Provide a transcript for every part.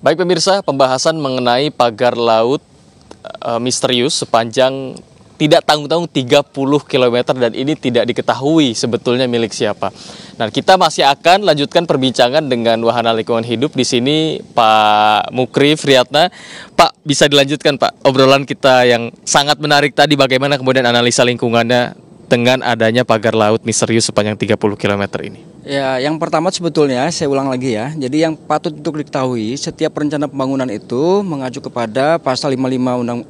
Baik pemirsa, pembahasan mengenai pagar laut misterius sepanjang tidak tanggung-tanggung 30 km dan ini tidak diketahui sebetulnya milik siapa. Nah, kita masih akan lanjutkan perbincangan dengan Wahana Lingkungan Hidup di sini Pak Mukri Friyatna. Pak, bisa dilanjutkan Pak obrolan kita yang sangat menarik tadi, bagaimana kemudian analisa lingkungannya dengan adanya pagar laut misterius sepanjang 30 km ini. Ya, yang pertama sebetulnya saya ulang lagi ya. Jadi yang patut untuk diketahui, setiap rencana pembangunan itu mengacu kepada pasal 55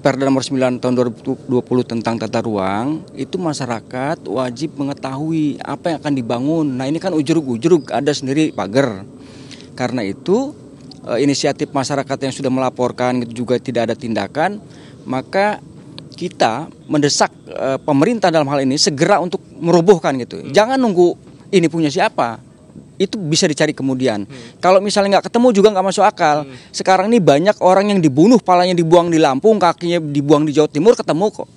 Perda nomor 9 tahun 2020 tentang tata ruang, itu masyarakat wajib mengetahui apa yang akan dibangun. Nah, ini kan ujuk-ujuk ada sendiri pagar. Karena itu inisiatif masyarakat yang sudah melaporkan itu juga tidak ada tindakan, maka kita mendesak pemerintah dalam hal ini segera untuk merobohkan gitu. Jangan nunggu ini punya siapa. Itu bisa dicari kemudian. Kalau misalnya nggak ketemu juga nggak masuk akal. Sekarang ini banyak orang yang dibunuh, palanya dibuang di Lampung, kakinya dibuang di Jawa Timur, ketemu kok.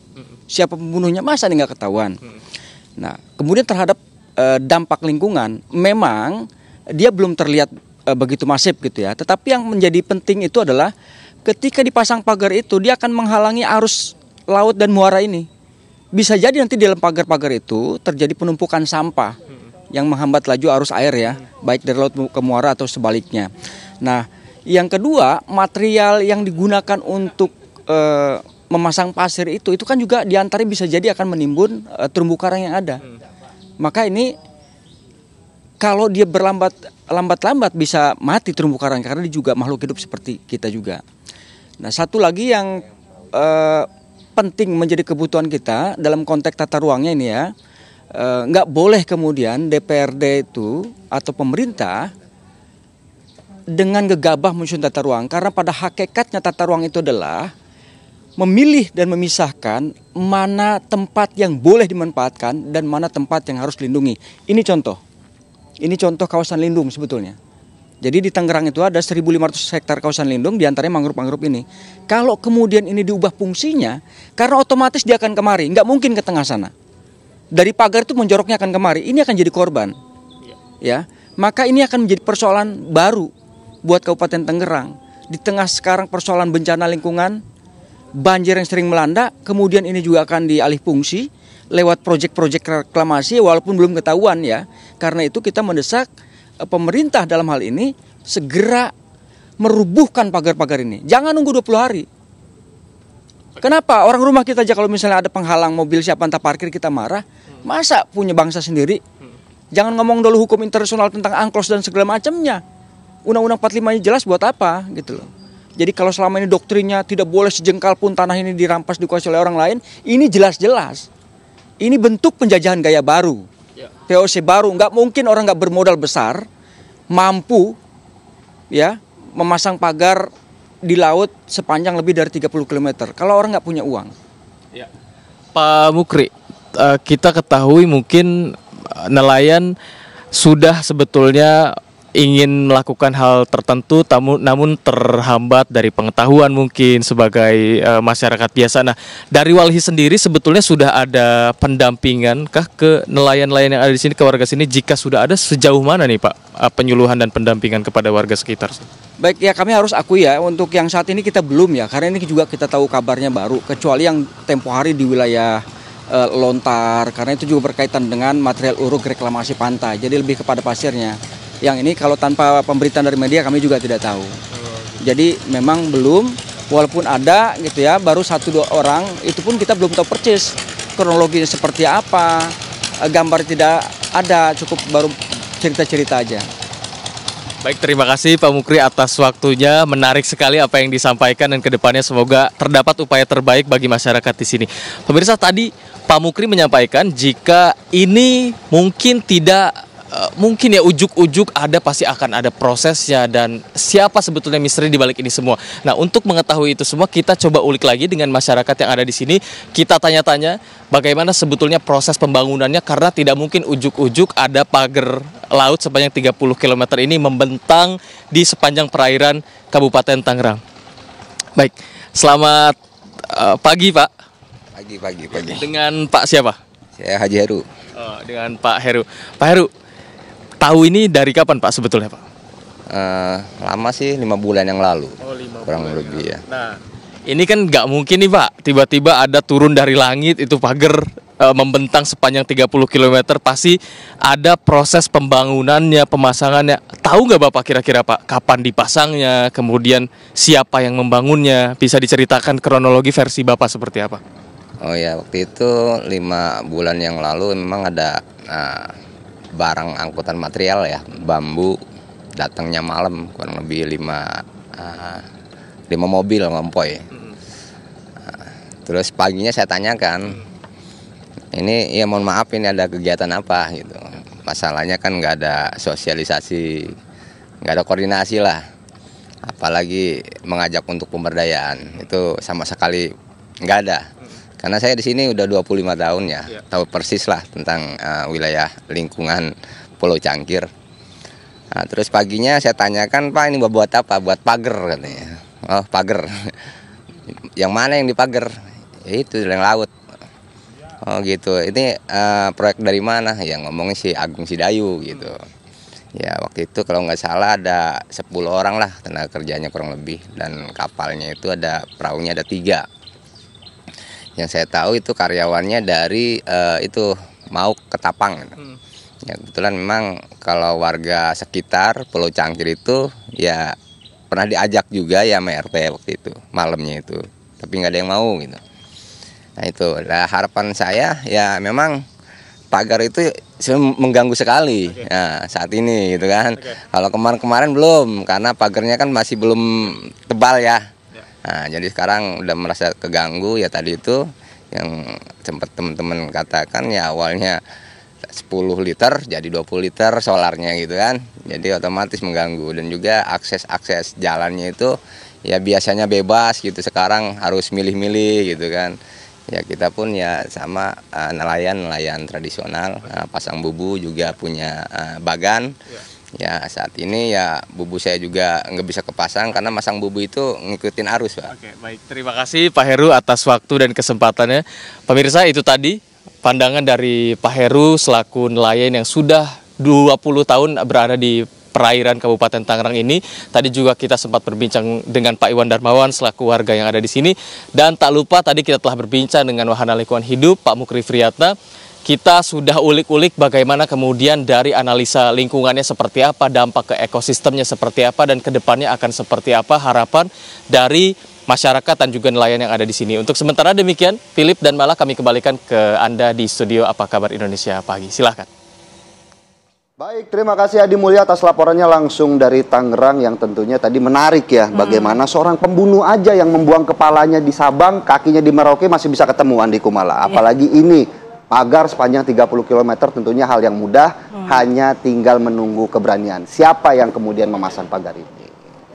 Siapa pembunuhnya, masa ini nggak ketahuan. Nah, kemudian terhadap dampak lingkungan, memang dia belum terlihat begitu masif gitu ya. Tetapi yang menjadi penting itu adalah ketika dipasang pagar itu, dia akan menghalangi arus laut dan muara ini. Bisa jadi nanti di dalam pagar-pagar itu terjadi penumpukan sampah yang menghambat laju arus air ya, baik dari laut ke muara atau sebaliknya. Nah, yang kedua, material yang digunakan untuk memasang pasir itu kan juga diantaranya bisa jadi akan menimbun terumbu karang yang ada. Maka ini kalau dia lambat-lambat bisa mati terumbu karang karena dia juga makhluk hidup seperti kita juga. Nah, satu lagi yang penting menjadi kebutuhan kita dalam konteks tata ruangnya ini ya, nggak boleh kemudian DPRD itu atau pemerintah dengan gegabah menyusun tata ruang, karena pada hakikatnya tata ruang itu adalah memilih dan memisahkan mana tempat yang boleh dimanfaatkan dan mana tempat yang harus dilindungi. Ini contoh kawasan lindung sebetulnya. Jadi di Tangerang itu ada 1.500 hektar kawasan lindung, diantaranya mangrove-mangrove ini. Kalau kemudian ini diubah fungsinya, karena otomatis dia akan kemari, nggak mungkin ke tengah sana. Dari pagar itu menjoroknya akan kemari, ini akan jadi korban. Ya, maka ini akan menjadi persoalan baru buat Kabupaten Tangerang. Di tengah sekarang persoalan bencana lingkungan, banjir yang sering melanda, kemudian ini juga akan dialih fungsi lewat proyek-proyek reklamasi walaupun belum ketahuan ya. Karena itu kita mendesak pemerintah dalam hal ini segera merubuhkan pagar-pagar ini. Jangan nunggu 20 hari. Kenapa? Orang rumah kita aja kalau misalnya ada penghalang mobil siapa entah parkir kita marah. Masa punya bangsa sendiri? Jangan ngomong dulu hukum internasional tentang angklos dan segala macamnya. Undang-Undang 45-nya jelas buat apa gitu loh. Jadi kalau selama ini doktrinnya tidak boleh sejengkal pun tanah ini dirampas dikuasai oleh orang lain, ini jelas-jelas. Ini bentuk penjajahan gaya baru. VOC baru, nggak mungkin orang nggak bermodal besar mampu ya memasang pagar di laut sepanjang lebih dari 30 km kalau orang nggak punya uang. Ya. Pak Mukri, kita ketahui mungkin nelayan sudah sebetulnya ingin melakukan hal tertentu namun terhambat dari pengetahuan mungkin sebagai masyarakat biasa. Nah, dari Walhi sendiri sebetulnya sudah ada pendampingan kah ke nelayan-nelayan yang ada di sini, ke warga sini? Jika sudah ada, sejauh mana nih Pak penyuluhan dan pendampingan kepada warga sekitar? Baik ya, kami harus akui ya, untuk yang saat ini kita belum ya, karena ini juga kita tahu kabarnya baru, kecuali yang tempo hari di wilayah Lontar, karena itu juga berkaitan dengan material uruk reklamasi pantai, jadi lebih kepada pasirnya. Yang ini kalau tanpa pemberitaan dari media kami juga tidak tahu. Jadi memang belum, walaupun ada gitu ya, baru 1-2 orang, itu pun kita belum tahu persis kronologinya seperti apa, gambar tidak ada, cukup baru cerita-cerita aja. Baik, terima kasih Pak Mukri atas waktunya. Menarik sekali apa yang disampaikan dan kedepannya semoga terdapat upaya terbaik bagi masyarakat di sini. Pemirsa, tadi Pak Mukri menyampaikan jika ini mungkin tidak mungkin ya ujuk-ujuk ada, pasti akan ada prosesnya dan siapa sebetulnya misteri di balik ini semua. Nah, untuk mengetahui itu semua kita coba ulik lagi dengan masyarakat yang ada di sini. Kita tanya-tanya bagaimana sebetulnya proses pembangunannya, karena tidak mungkin ujuk-ujuk ada pagar laut sepanjang 30 km ini membentang di sepanjang perairan Kabupaten Tangerang. Baik, selamat pagi Pak. Pagi. Dengan Pak siapa? Saya Haji Heru. Dengan Pak Heru. Pak Heru, tahu ini dari kapan Pak sebetulnya Pak? Lama sih 5 bulan yang lalu. Oh, 5 kurang bulan lebih ya. Nah, ini kan nggak mungkin nih Pak, tiba-tiba ada turun dari langit itu pagar membentang sepanjang 30 km, pasti ada proses pembangunannya, pemasangannya. Tahu nggak Bapak kira-kira Pak, kapan dipasangnya, kemudian siapa yang membangunnya? Bisa diceritakan kronologi versi Bapak seperti apa? Oh ya, waktu itu 5 bulan yang lalu memang ada barang angkutan material ya, bambu, datangnya malam, kurang lebih 5 mobil ngonvoy. Terus paginya saya tanyakan, ini ya mohon maaf ini ada kegiatan apa gitu. Masalahnya kan nggak ada sosialisasi, nggak ada koordinasi lah. Apalagi mengajak untuk pemberdayaan, itu sama sekali nggak ada. Karena saya di sini udah 25 tahun ya, tahu persis lah tentang wilayah lingkungan Pulau Cangkir. Nah, terus paginya saya tanyakan, Pak ini buat apa? Buat pagar katanya. Oh pagar. Yang mana yang dipagar? Ya itu yang laut. Oh gitu. Ini proyek dari mana? Ya ngomongnya si Agung Sidayu gitu. Ya waktu itu kalau nggak salah ada 10 orang lah tenaga kerjanya kurang lebih, dan kapalnya itu ada perahunya ada 3. Yang saya tahu itu karyawannya dari itu mau ke Tapang. Ya kebetulan memang kalau warga sekitar Pulau Cangkir itu ya pernah diajak juga ya sama RT waktu itu malamnya itu, tapi nggak ada yang mau gitu. Nah itu, nah, harapan saya ya memang pagar itu mengganggu sekali saat ini gitu kan. Kalau kemarin-kemarin belum, karena pagarnya kan masih belum tebal ya. Nah, jadi sekarang udah merasa keganggu ya, tadi itu yang sempat teman-teman katakan ya awalnya 10 liter jadi 20 liter solarnya gitu kan. Jadi otomatis mengganggu, dan juga akses jalannya itu ya biasanya bebas gitu, sekarang harus milih-milih gitu kan. Ya kita pun ya sama nelayan tradisional, pasang bubu juga punya bagan. Ya saat ini ya bubu saya juga nggak bisa kepasang karena masang bubu itu ngikutin arus Pak. Oke, baik. Terima kasih Pak Heru atas waktu dan kesempatannya. Pemirsa, itu tadi pandangan dari Pak Heru selaku nelayan yang sudah 20 tahun berada di perairan Kabupaten Tangerang ini. Tadi juga kita sempat berbincang dengan Pak Iwan Darmawan selaku warga yang ada di sini. Dan tak lupa tadi kita telah berbincang dengan Wahana Lingkungan Hidup Pak Mukri Friyatna. Kita sudah ulik-ulik bagaimana kemudian dari analisa lingkungannya seperti apa, dampak ke ekosistemnya seperti apa, dan kedepannya akan seperti apa harapan dari masyarakat dan juga nelayan yang ada di sini. Untuk sementara demikian, Philip dan Mala kami kembalikan ke Anda di studio Apa Kabar Indonesia Pagi. Silahkan. Baik, terima kasih Adi Mulya atas laporannya langsung dari Tangerang yang tentunya tadi menarik ya. Bagaimana seorang pembunuh aja yang membuang kepalanya di Sabang, kakinya di Merauke masih bisa ketemu Andi Kumala. Apalagi ini pagar sepanjang 30 km tentunya hal yang mudah, hanya tinggal menunggu keberanian. Siapa yang kemudian memasang pagar ini?